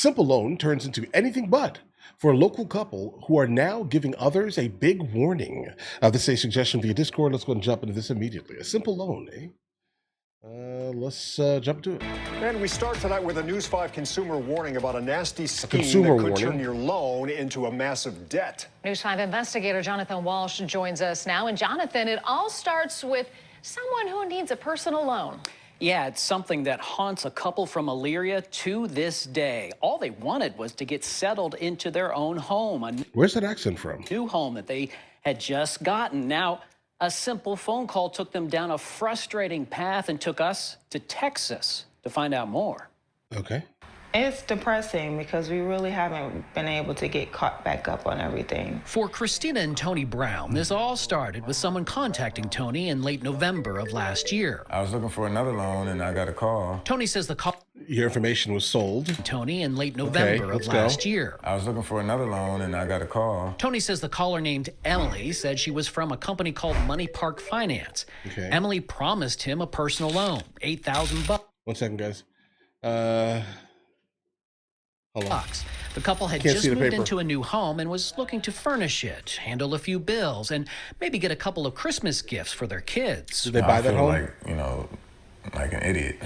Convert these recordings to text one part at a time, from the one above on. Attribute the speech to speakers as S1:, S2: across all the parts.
S1: Simple loan turns into anything but for a local couple who are now giving others a big warning. This is a suggestion via Discord. Let's go and jump into this immediately. A simple loan, eh? Let's jump to it.
S2: And we start tonight with a News 5 consumer warning about a nasty scheme
S1: consumer
S2: that could
S1: warning.
S2: turn your loan into a massive debt.
S3: News 5 investigator Jonathan Walsh joins us now. And Jonathan, it all starts with someone who needs a personal loan.
S4: Yeah, it's something that haunts a couple from Elyria to this day. All they wanted was to get settled into their own home.
S1: Where's that accent from?
S4: New home that they had just gotten. Now, a simple phone call took them down a frustrating path and took us to Texas to find out more.
S1: Okay.
S5: It's depressing because we really haven't been able to get caught back up on everything.
S4: For Christina and Tony Brown, this all started with someone contacting Tony in late November of last year.
S6: I was looking for another loan and I got a call.
S4: Tony says the call...
S1: Your information was sold.
S4: Tony in late November of last year.
S6: I was looking for another loan and I got a call.
S4: Tony says the caller named Emily said she was from a company called Money Park Finance.
S1: Okay.
S4: Emily promised him a personal loan, $8,000.
S1: 1 second, guys. Hold on.
S4: The couple had
S1: Can't
S4: just
S1: see the
S4: moved
S1: paper.
S4: into a new home and was looking to furnish it, handle a few bills, and maybe get a couple of Christmas gifts for their kids.
S1: Did they buy that home?
S6: Like an idiot.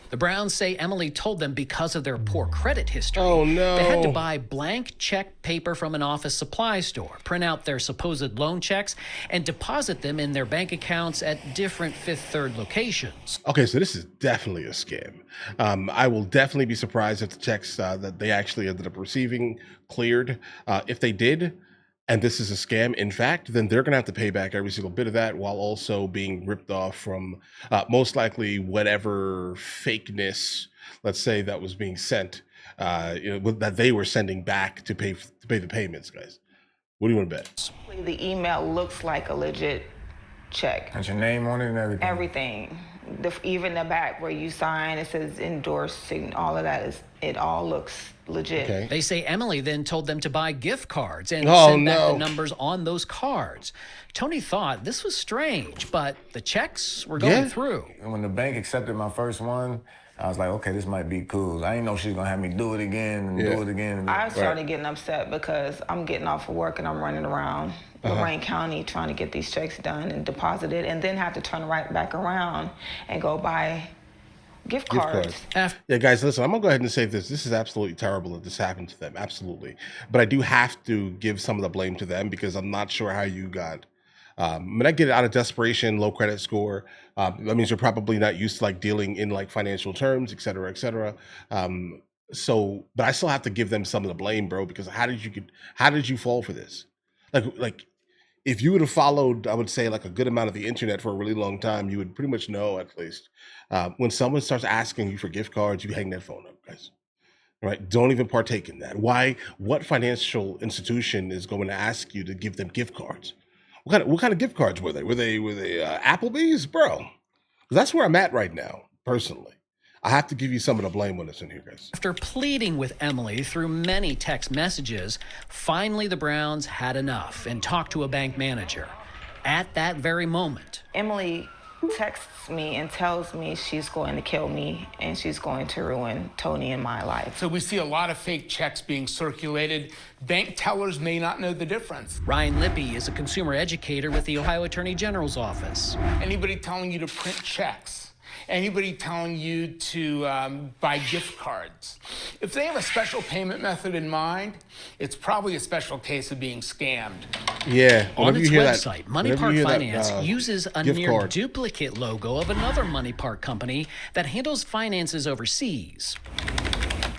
S4: The Browns say Emily told them because of their poor credit history,
S1: Oh, no.
S4: they had to buy blank check paper from an office supply store, print out their supposed loan checks, and deposit them in their bank accounts at different Fifth Third locations.
S1: Okay, so this is definitely a scam. I will definitely be surprised if the checks that they actually ended up receiving cleared. If they did, and this is a scam, in fact, then they're going to have to pay back every single bit of that while also being ripped off from most likely whatever fakeness, let's say, that was being sent, that they were sending back to pay the payments, guys. What do you want to bet?
S5: The email looks like a legit check.
S6: Has your name on it and everything?
S5: Everything. Even the back where you sign, it says endorsing, all of that, it all looks legit.
S1: Okay.
S4: They say Emily then told them to buy gift cards and
S1: Oh,
S4: send back
S1: no.
S4: the numbers on those cards. Tony thought this was strange, but the checks were going
S1: Yeah.
S4: through.
S6: And when the bank accepted my first one, I was like, okay, this might be cool. I didn't know she was gonna have me do it again and do it again.
S5: I started getting upset because I'm getting off of work and I'm running around Lorraine County trying to get these checks done and deposited, and then have to turn right back around and go buy gift cards.
S1: Yeah, guys, listen, I'm going to go ahead and say this. This is absolutely terrible that this happened to them. Absolutely. But I do have to give some of the blame to them because I'm not sure how you got. I get it out of desperation, low credit score. That means you're probably not used to dealing in financial terms, et cetera, et cetera. But I still have to give them some of the blame, bro, because how did you fall for this? Like if you would have followed, I would say, a good amount of the internet for a really long time, you would pretty much know, at least, when someone starts asking you for gift cards, you hang that phone up, guys. Right? Don't even partake in that. Why? What financial institution is going to ask you to give them gift cards? What kind of gift cards were they? Were they Applebee's, bro? 'Cause that's where I'm at right now, personally. I have to give you some of the blame when it's in here, guys.
S4: After pleading with Emily through many text messages, finally the Browns had enough and talked to a bank manager. At that very moment,
S5: Emily texts me and tells me she's going to kill me and she's going to ruin Tony and my life.
S7: So we see a lot of fake checks being circulated. Bank tellers may not know the difference.
S4: Ryan Lippy is a consumer educator with the Ohio Attorney General's office.
S7: Anybody telling you to print checks, anybody telling you to buy gift cards, if they have a special payment method in mind, it's probably a special case of being scammed.
S1: Yeah.
S4: On its website, Money Park Finance uses a near duplicate logo of another Money Park company that handles finances overseas.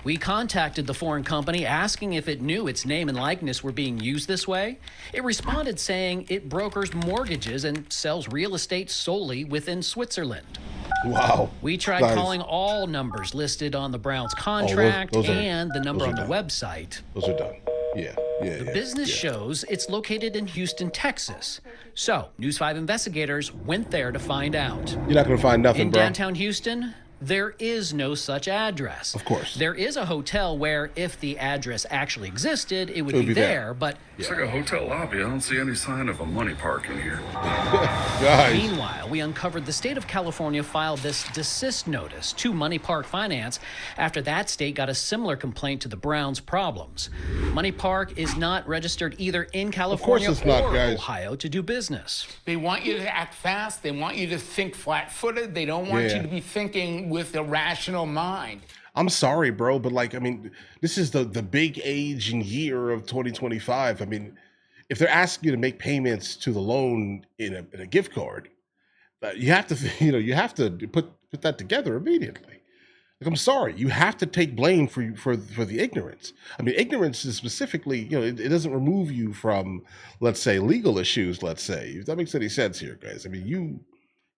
S4: We contacted the foreign company asking if it knew its name and likeness were being used this way. It responded saying it brokers mortgages and sells real estate solely within Switzerland.
S1: Wow.
S4: We tried calling all numbers listed on the Browns contract and the number on the website.
S1: Those are done. Yeah.
S4: The business shows it's located in Houston, Texas. So, News 5 investigators went there to find out.
S1: You're not going to find nothing,
S4: in
S1: bro.
S4: downtown Houston, There is no such address.
S1: Of course.
S4: There is a hotel where if the address actually existed, it would be there, but...
S8: It's like a hotel lobby. I don't see any sign of a money park in here.
S1: Guys.
S4: Meanwhile, we uncovered the state of California filed this desist notice to Money Park Finance after that state got a similar complaint to the Browns' problems. Money Park is not registered either in California or Ohio to do business.
S7: They want you to act fast. They want you to think flat-footed. They don't want you to be thinking with a rational mind.
S1: I'm sorry, bro, but like, I mean, this is the big age and year of 2025. I mean, if they're asking you to make payments to the loan in a gift card, you have to, you have to put that together immediately. Like, I'm sorry, you have to take blame for the ignorance. I mean, ignorance is specifically, it doesn't remove you from, let's say, legal issues. Let's say, if that makes any sense here, guys. I mean,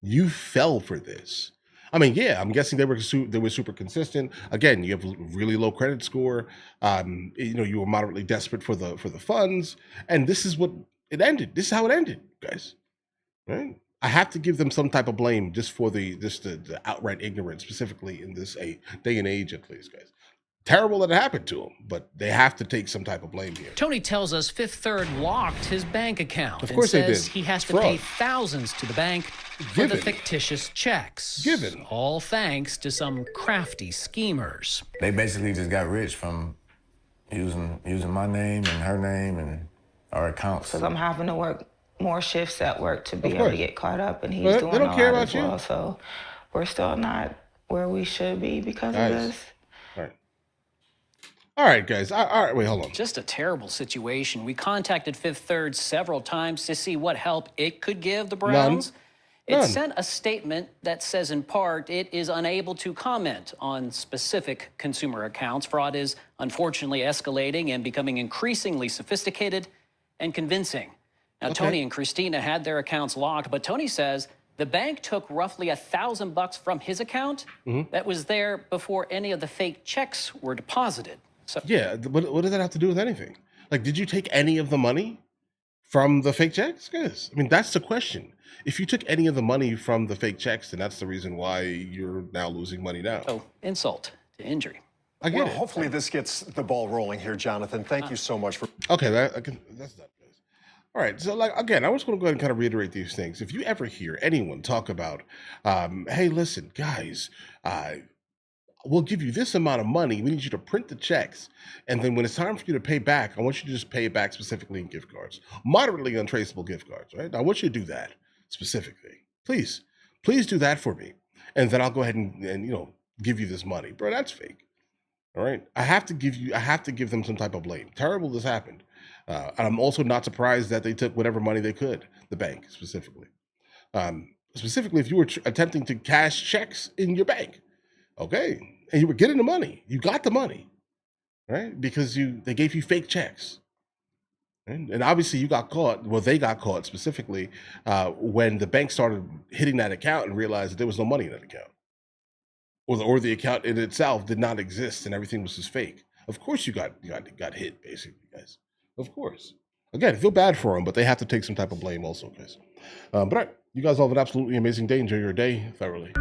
S1: you fell for this. I mean, yeah, I'm guessing they were super consistent. Again, you have a really low credit score. You were moderately desperate for the funds, and this is what it ended. This is how it ended, guys. Right? I have to give them some type of blame just for the outright ignorance, specifically in this day and age, at least, guys. Terrible that it happened to him, but they have to take some type of blame here.
S4: Tony tells us Fifth Third locked his bank account.
S1: Of course
S4: and
S1: they
S4: says
S1: did.
S4: he has to
S1: Fraud.
S4: pay thousands to the bank for the fictitious checks.
S1: Given.
S4: All thanks to some crafty schemers.
S6: They basically just got rich from using my name and her name and our accounts.
S5: Because I'm having to work more shifts at work to be able to get caught up, and he's doing
S1: they don't
S5: a
S1: care
S5: lot
S1: about
S5: as
S1: you.
S5: well. So we're still not where we should be because of this.
S1: All right, guys. All right, wait, hold on.
S4: Just a terrible situation. We contacted Fifth Third several times to see what help it could give the Browns.
S1: None.
S4: It sent a statement that says, in part, it is unable to comment on specific consumer accounts. Fraud is unfortunately escalating and becoming increasingly sophisticated and convincing. Now, Tony and Christina had their accounts locked, but Tony says the bank took roughly $1,000 from his account that was there before any of the fake checks were deposited. So,
S1: yeah, what does that have to do with anything? Like, did you take any of the money from the fake checks? Yes. I mean, that's the question. If you took any of the money from the fake checks, then that's the reason why you're now losing money now.
S4: Oh, insult to injury.
S1: I get it.
S2: Hopefully this gets the ball rolling here, Jonathan. Thank you so much for...
S1: Okay, that's done, guys. All right, so like, again, I was going to go ahead and kind of reiterate these things. If you ever hear anyone talk about, hey, listen, guys, we'll give you this amount of money. We need you to print the checks. And then when it's time for you to pay back, I want you to just pay it back specifically in gift cards. Moderately untraceable gift cards, right? I want you to do that specifically. Please do that for me. And then I'll go ahead and give you this money. Bro, that's fake. All right? I have to give them some type of blame. Terrible this happened. And I'm also not surprised that they took whatever money they could, the bank specifically. Specifically, if you were attempting to cash checks in your bank. Okay. And you were getting the money. You got the money, right? Because they gave you fake checks. Right? And obviously you got caught. Well, they got caught specifically when the bank started hitting that account and realized that there was no money in that account. Or the account in itself did not exist and everything was just fake. Of course you got hit, basically, guys. Of course. Again, I feel bad for them, but they have to take some type of blame also, guys. But all right, you guys all have an absolutely amazing day. Enjoy your day thoroughly.